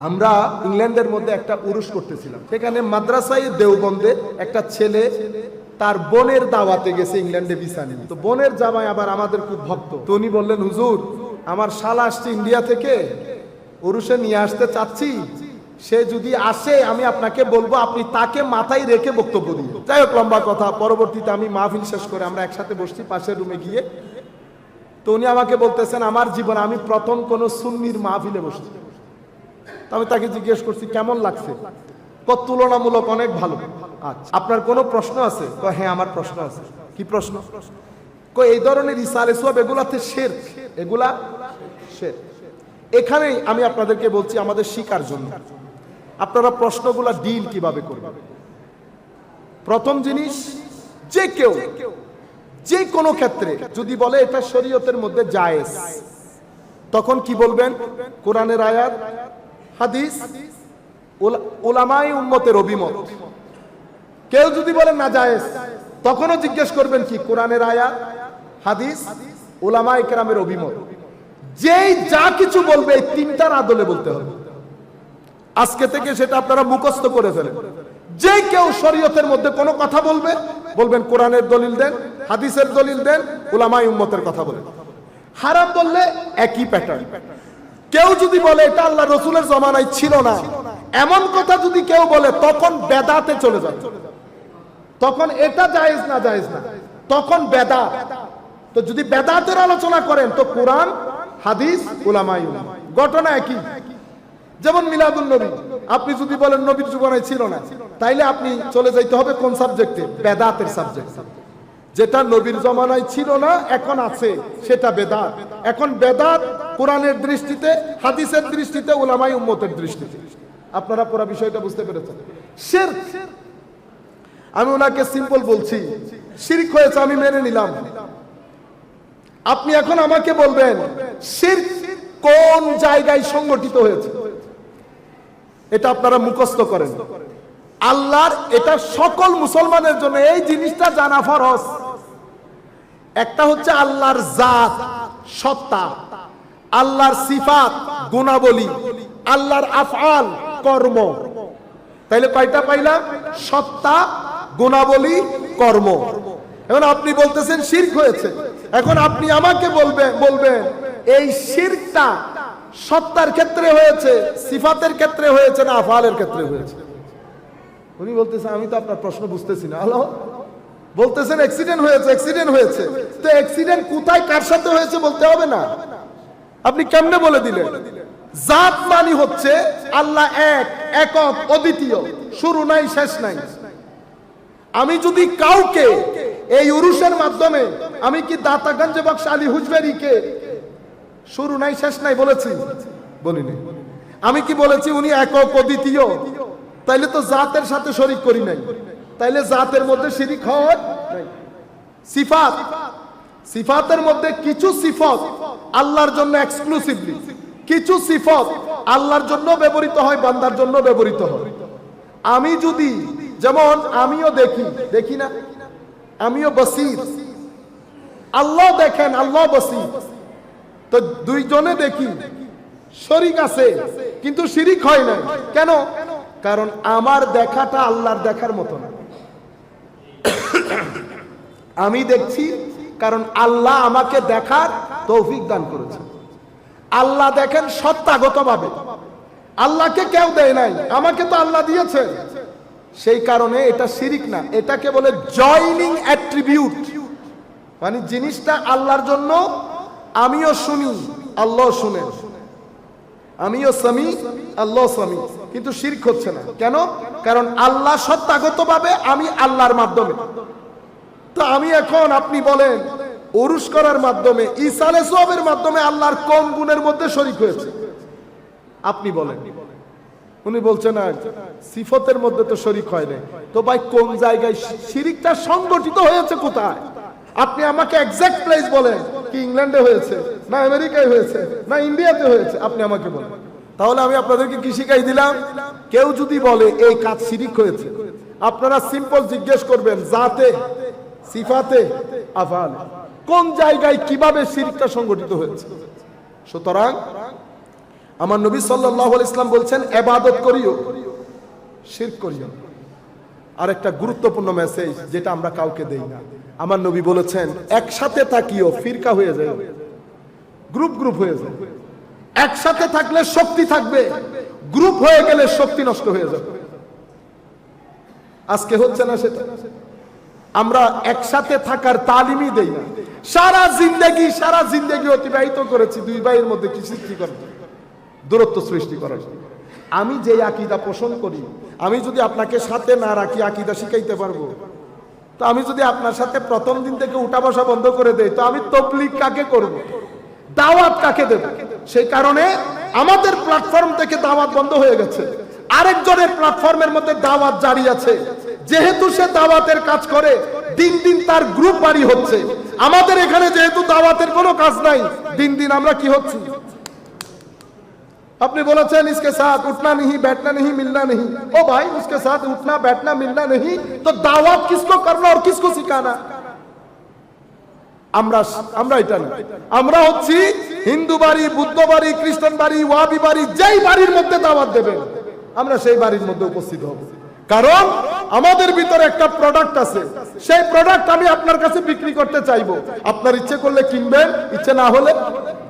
আমরা ইংল্যান্ডের মধ্যে একটা উরুস করতেছিলাম। সেখানে মাদ্রাসায় দেওবন্দে একটা ছেলে তার বোনের দাওয়াতে গেছে ইংল্যান্ডে ভিসা নিয়ে। তো বোনের জামাই আবার আমাদের খুব ভক্ত। তো উনি বললেন, হুজুর আমার শালা আসছে ইন্ডিয়া থেকে, উরুসে নিয়ে আসতে চাচ্ছি, সে যদি আসে আমি আপনাকে বলবো, আপনি তাকে মাথায় রেখে বক্তব্য দিন। যাই হোক, লম্বা কথা। পরবর্তীতে আমি মাহফিল শেষ করে আমরা একসাথে বসছি পাশের রুমে গিয়ে। তো উনি আমাকে বলতেছেন, আমার জীবনে আমি প্রথম কোন সুন্নির মাহফিলে বসছি। আমি তাকে জিজ্ঞেস করছি কেমন লাগছে। তুলনামূলক অনেক ভালো। আচ্ছা, আপনার কোনো প্রশ্ন আছে? হ্যাঁ আমার প্রশ্ন আছে। কি প্রশ্ন? এই ধরনের ইসালে সওয়াব এগুলাতে শিরক, এগুলা শিরক। এখানেই আমি আপনাদেরকে বলছি আমাদের শিকার জন্য আপনারা প্রশ্নগুলা ডিল কিভাবে করবেন। প্রথম জিনিস, যে কেউ যে কোনো ক্ষেত্রে যদি বলে এটা শরীয়তের মধ্যে জায়েজ, তখন কি বলবেন? কোরআনের আয়াত, হাদিস, উলামায়ে উম্মতের অভিমত। কেউ যদি বলে না জায়েজ, তখনও জিজ্ঞেস করবেন কি? কোরআনের আয়াত, হাদিস, উলামায়ে কেরামের অভিমত। যেই যা কিছু বলবে এই তিনটার আদলে বলতে হবে। আজকে থেকে সেটা আপনারা মুখস্থ করে ফেলেন। যে কেউ শরীয়তের মধ্যে কোনো কথা বলবে, বলবেন কোরআনের দলিল দেন, হাদিসের দলিল দেন, উলামায়ে উম্মতের কথা বলেন। হারাম বললে একই প্যাটার্ন। কেউ যদি বলে এটা আল্লাহ রসুলের জমানায় ছিল না, এমন কথা যদি কেউ বলে, তখন বেদাতে চলে যাবে। তখন এটা জায়েজ না, জায়েজ না, তখন বেদাত। তো যদি বেদাতের আলোচনা করেন তো কোরআন, হাদিস, উলামায়ে উম্মত, ঘটনা একই। যেমন মিলাদুন নবী, আপনি যদি বলেন নবীর জীবনে ছিল না, তাইলে আপনি চলে যাইতে হবে কোন সাবজেক্টে? বেদাতের সাবজেক্ট। যেটা নবীর জমানায় ছিল না এখন আছে, সেটা বেদাত। এখন বেদাত কোরআনের দৃষ্টিতে, হাদিসের দৃষ্টিতে, উলামায়ে উম্মতের দৃষ্টিতে। আপনারা পুরো বিষয়টা বুঝতে পেরেছেন? শিরক, আমি ওনাকে সিম্পল বলছি, শিরক হয়েছে, আমি মেনে নিলাম। আপনি এখন আমাকে বলবেন শিরক কোন জায়গায় সংগঠিত হয়েছে, এটা আপনারা মুখস্থ করেন। আল্লাহর, এটা সকল মুসলমানের জন্য এই জিনিসটা জানা ফরজ। একটা হচ্ছে আল্লাহর জাত, সত্তা, আল্লাহর সিফাত, গুণাবলী, আল্লাহর আফআল, কর্ম। তাইলে কয়টা পাইলাম? সত্তা, গুণাবলী, কর্ম। এখন আপনি বলতেছেন শিরক হয়েছে। এখন আপনি আমাকে বলবেন এই শিরকটা সত্তার ক্ষেত্রে হয়েছে, সিফাতের ক্ষেত্রে হয়েছে, না আফআলের ক্ষেত্রে হয়েছে? উনি বলতেছেন আমি তো আপনার প্রশ্ন বুঝতেছি না। হ্যালো, বলতেছেন অ্যাক্সিডেন্ট হয়েছে, অ্যাক্সিডেন্ট হয়েছে। তো অ্যাক্সিডেন্ট কোথায় কার সাথে হয়েছে বলতে হবে না? আপনি কেমনে বলে দিলেন? জাত মানে হচ্ছে আল্লাহ এক, একক, অদ্বিতীয়, শুরু নাই শেষ নাই। আমি যদি কাউকে এই উরুসের মাধ্যমে, আমি কি দাতাগঞ্জ বক্স আলী হুজবেরিকে শুরু নাই শেষ নাই বলেছি? বলিনি। আমি কি বলেছি উনি একক, অদ্বিতীয়? তাইলে তো জাতের সাথে শরীক করি নাই, তাইলে জাতের মধ্যে শিরিক হয় নাই। সিফাত, সিফাতের মধ্যে কিছু সিফাত আল্লাহর জন্য এক্সক্লুসিভলি, কিছু সিফাত আল্লাহর জন্য ব্যবহৃত হয়, বান্দার জন্য ব্যবহৃত হয়। আমি যদি, যেমন আমিও দেখি না, আমিও বসির, আল্লাহ দেখেন, আল্লাহ বসির। তো দুইজনে দেখি, শরীক আছে কিন্তু শিরিক হয় না। কেন? কারণ আমার দেখাটা আল্লাহর দেখার মতো না। আমি দেখছি কারণ আল্লাহ আমাকে দেখার তৌফিক দান করেছে। আল্লাহ দেখেন সত্তাগতভাবে, আল্লাহকে কেউ দেয় নাই, আমাকে তো আল্লাহ দিয়েছে। সেই কারণে এটা শিরিক না, এটাকে বলে জয়নিং অ্যাট্রিবিউট। মানে জিনিসটা আল্লাহর জন্য, আমিও শুনি, আল্লাহ শুনেন, আমিও সামি, আল্লাহ সামি, কিন্তু শিরক হচ্ছে না। কেন? কারণ আল্লাহ সত্তাগতভাবে, আমি আল্লাহর মাধ্যমে। তো আমি এখন, আপনি বলেন উরুস করার মাধ্যমে, ইসালে সওয়াবের মাধ্যমে আল্লাহর কোন গুণের মধ্যে শরীক হয়েছে? আপনি বলেন। উনি বলছেন না, সিফতের মধ্যে তো শরীক হয় না। তো ভাই কোন জায়গায় শিরিকটা সংগঠিত হয়েছে, কোথায়? আপনি আমাকে এক্সাক্ট প্লেস বলেন। কি ইংল্যান্ডে হয়েছে, না আমেরিকায় হয়েছে, না ইন্ডিয়াতে হয়েছে? আপনি আমাকে বলেন। তাহলে আমি আপনাদেরকে কি শিখাই দিলাম? কেউ যদি বলে এই কাজ শিরিক হয়েছে, আপনারা সিম্পল জিজ্ঞেস করবেন জাতে, সিফাতে, আফআলে কোন জায়গায় কিভাবে শিরকটা সংগঠিত হয়েছে। সুতরাং আমার নবী সাল্লাল্লাহু আলাইহি ওয়াসাল্লাম বলছেন ইবাদত করিও, শিরক করিও। আর একটা গুরুত্বপূর্ণ মেসেজ যেটা আমরা কাউকে দেই না। আমার নবী বলেছেন একসাথে থাকিও, ফিরকা হয়ে যায়, গ্রুপ গ্রুপ হয়ে যায়। একসাথে থাকলে শক্তি থাকবে, গ্রুপ হয়ে গেলে শক্তি নষ্ট হয়ে যাবে। আজকে হচ্ছে না সেটা। আমরা একসাথে থাকার তালিমই দেই না। সারা জিন্দেগি অতিবাহিত করেছি দুই ভাইয়ের মধ্যে কি সৃষ্টি করার, দূরত্ব সৃষ্টি করার। আমি যে আকীদা পোষণ করি, আমি যদি আপনাকে সাথে না রাখি আকীদা শিখাইতে পারবো? তো আমি যদি আপনার সাথে প্রথম দিন থেকে উঠা বসা বন্ধ করে দেই, তো আমি তাবলীগ কাকে করব, দাওয়াত কাকে দেব? সেই কারণে আমাদের প্ল্যাটফর্ম থেকে দাওয়াত বন্ধ হয়ে গেছে, আরেকজনের প্ল্যাটফর্মের মধ্যে দাওয়াত জারি আছে। যেহেতু সে দাওয়াতের কাজ করে, দিন দিন তার গ্রুপ বাড়ি হচ্ছে। আমাদের এখানে যেহেতু দাওয়াতের কোনো কাজ নাই, দিন দিন আমরা কি হচ্ছি? আপনি বলেছেন इसके साथ उठना नहीं बैठना नहीं मिलना नहीं, ओ भाई उसके साथ उठना बैठना मिलना नहीं, तो दावत किसको करना और किसको सिखाना? আমরা এটা না। আমরা হচ্ছি হিন্দু বাড়ি, বুদ্ধ বাড়ি, খ্রিস্টান বাড়ি, ওয়াহাবি বাড়ি, যেই বাড়ির মধ্যে দাওয়াত দেবেন আমরা সেই বাড়ির মধ্যে উপস্থিত হব। কারণ আমাদের ভিতরে একটা প্রোডাক্ট আছে, সেই প্রোডাক্ট আমি আপনার কাছে বিক্রি করতে চাইবো। আপনার ইচ্ছে করলে কিনবেন, ইচ্ছে না হলে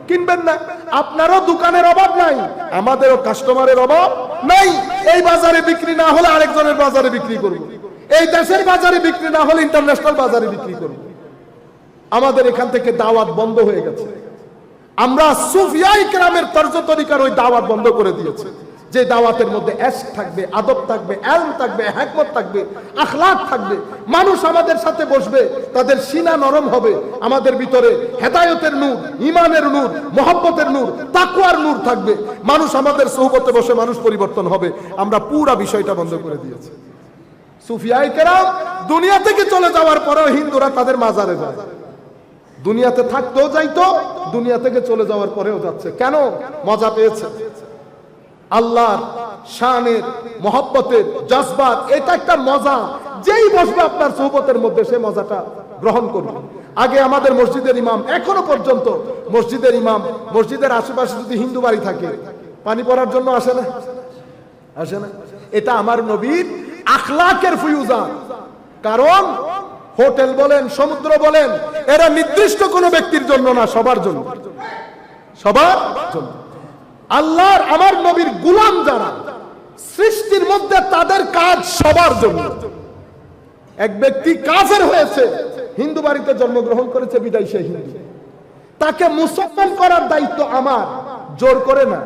কিনবেন না। আপনারও দোকানের অভাব নাই, আমাদেরও কাস্টমারের অভাব নাই। এই বাজারে বিক্রি না হলে আরেকজনের বাজারে বিক্রি করব, এই দেশের বাজারে বিক্রি না হলে ইন্টারন্যাশনাল বাজারে বিক্রি করব। আমাদের এখান থেকে দাওয়াত বন্ধ হয়ে গেছে। আমরা সুফিয়ায়ে কেরামের তর্জ তরিকার ওই দাওয়াত বন্ধ করে দিয়েছি, যে দাওয়াতের মধ্যে ইশক থাকবে, আদব থাকবে, ইলম থাকবে, হিকমত থাকবে, আখলাক থাকবে। মানুষ আমাদের সাথে বসবে, তাদের সিনা নরম হবে, আমাদের ভিতরে হেদায়েতের নূর, ঈমানের নূর, মুহাব্বতের নূর, তাকওয়ার নূর থাকবে। মানুষ আমাদের সোহবতে বসে মানুষ পরিবর্তন হবে। আমরা পুরো বিষয়টা বন্ধ করে দিয়েছি। সুফিয়ায়ে কেরাম দুনিয়া থেকে চলে যাওয়ার পরেও হিন্দুরা তাদের মাজারে যায়, দুনিয়াতে থাকতেও যাইতো, দুনিয়া থেকে চলে যাওয়ার পরেও যাচ্ছে। কেন? মজা পেয়েছে। আল্লাহর শানের, মহব্বতের, জজবাত, এটা একটা মজা। যেই বসবে আপনার সোহবতের মধ্যে সে মজাটা গ্রহণ করবে। আগে আমাদের মসজিদের ইমাম, এখনো পর্যন্ত মসজিদের ইমাম, মসজিদের আশেপাশে যদি হিন্দু বাড়ি থাকে, পানি পড়ার জন্য আসে না? আসে না? এটা আমার নবীর আখলাকের ফিউজান। কারণ হোটেল বলেন, সমুদ্র বলেন, এরা নির্দিষ্ট কোনো ব্যক্তির জন্য না, সবার জন্য, সবার জন্য। আল্লাহর আমার নবীর গোলাম যারা সৃষ্টির মধ্যে, তাদের কাজ সবার জন্য। এক ব্যক্তি কাফের হয়েছে, হিন্দু বাড়িতে জন্মগ্রহণ করেছে বিদায় সে হিন্দু, তাকে মুসলমান করার দায়িত্ব আমার, জোর করে না,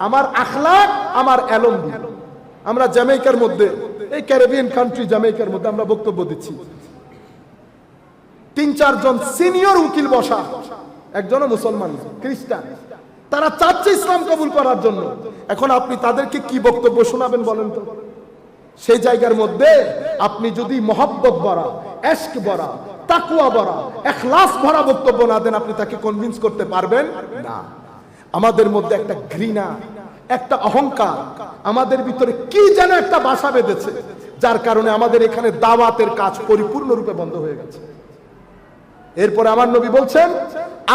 আমার আখলাক, আমার এলম দিয়ে। আমরা জ্যামাইকার মধ্যে, এই ক্যারিবিয়ান কান্ট্রি জ্যামাইকার মধ্যে আমরা বক্তব্য দিচ্ছি, ৩-৪ জন সিনিয়র উকিল বসা, একজনও মুসলমান, খ্রিস্টান, তারা চাচ্ছে ইসলাম কবুল করার জন্য। এখন আপনি তাদেরকে কি বক্তব্য শোনাবেন বলেন তো? সেই জায়গার মধ্যে আপনি যদি মহব্বত ভরা, ইশক ভরা, তাকওয়া ভরা, ইখলাস ভরা বক্তব্য না দেন, আপনি তাকে কনভিন্স করতে পারবেন না। আমাদের মধ্যে একটা ঘৃণা, একটা অহংকার, আমাদের ভিতরে কি যেন একটা বাসা বেঁধেছে, যার কারণে আমাদের এখানে দাওয়াতের কাজ পরিপূর্ণরূপে বন্ধ হয়ে গেছে। এরপরে আমার নবী বলছেন,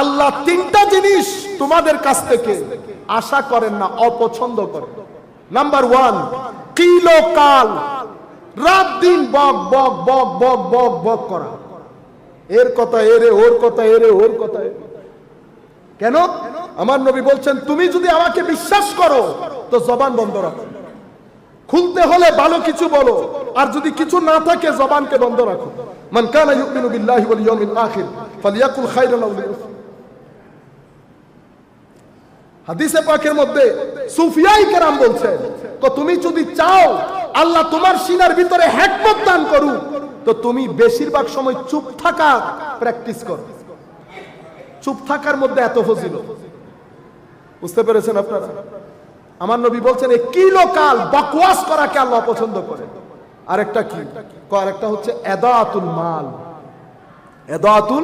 আল্লাহ 3টা জিনিস তোমাদের কাছ থেকে আশা করেন না, অপছন্দ করেন। নাম্বার 1, কিল ও কাল, রাত দিন বক বক বক বক বক বক করা, এর কথা এরে, ওর কথা এরে, ওর কথা এরে। কেন? আমার নবী বলছেন, তুমি যদি আমাকে বিশ্বাস করো তো জবান বন্ধ রাখো, খুলতে হলে ভালো কিছু বলো, আর যদি কিছু না থাকে জবানকে বন্ধ রাখো। মান কানা ইউমিনু বিল্লাহি ওয়াল ইয়াউমিল আখির ফালিয়াকুল খায়রান আও লিয়াসমুত। হাদিসে পাকের মধ্যে সুফিয়ায়ে কেরাম বলছেন, তো তুমি যদি চাও আল্লাহ তোমার সিনার ভিতরে হিকমত দান করুক, তো তুমি বেশিরভাগ সময় চুপ থাকা প্র্যাকটিস করো। চুপ থাকার মধ্যে এত ফজিলত, বুঝতে পেরেছেন আপনারা? আমার নবী বলছেন, এই কিলোকাল বকওয়াস করাকে আল্লাহ পছন্দ করে। আরেকটা কি? আরেকটা হচ্ছে এদাতুল মাল, এদাতুল,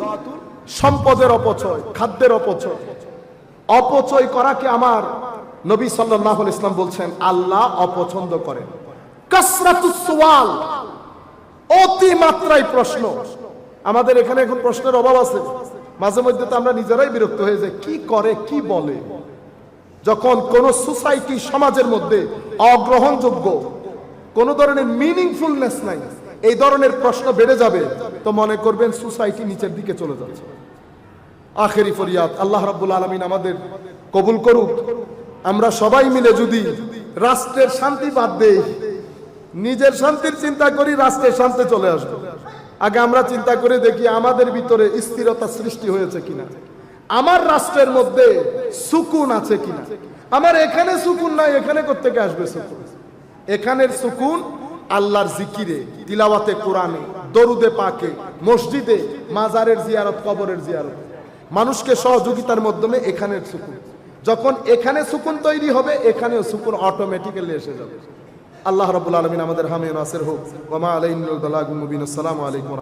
সম্পদের অপচয়, খাদ্যের অপচয়। অপচয় করাকে আমার নবী সাল্লাল্লাহু আলাইহি ওয়াসাল্লাম বলছেন আল্লাহ অপছন্দ করেন। কাসরাতুস সুয়াল, অতি মাত্রায় প্রশ্ন। আমাদের এখানে এখন প্রশ্নের অভাব আছে, মাঝে মধ্যে তো আমরা নিজেরাই বিরক্ত হয়ে যাই, কি করে কি বলে। যখন কোন সোসাইটি সমাজের মধ্যে অগ্রহণযোগ্য, কোন ধরনের মিনিংফুলনেস নাই, এই ধরনের প্রশ্ন বেড়ে যাবে, তো মনে করবেন সোসাইটি নিচের দিকে চলে যাচ্ছে। আখেরি ফরিয়াদ, আল্লাহ রাব্বুল আলামিন আমাদের কবুল করুক। আমরা সবাই মিলে যদি রাষ্ট্রের শান্তি বাদ দেই, নিজের শান্তির চিন্তা করি, রাষ্ট্রের শান্তি চলে আসবে। আগে আমরা চিন্তা করে দেখি আমাদের ভিতরে স্থিরতা সৃষ্টি হয়েছে কিনা, আমার রাষ্ট্রের মধ্যে সুকুন আছে কিনা। আমার এখানে সুকুন নাই, এখানে কোত্থেকে আসবে সুকুন? এখানের সুকুন আল্লাহর জিকিরে, তিলাওয়াতে কোরআনে, দরুদে পাকে, মসজিদে, মাজারের জিয়ারত, কবরের জিয়ারত, মানুষকে সহযোগিতার মাধ্যমে এখানের সুকুন। যখন এখানে সুকুন তৈরি হবে, এখানেও সুকুন অটোমেটিক্যালি এসে যাবে। আল্লাহ রাব্বুল আলামিন আমাদের হামে নাসির হোক। ওয়া মা আলাইহিল বালাগুল মুবিন। আসসালামু আলাইকুম।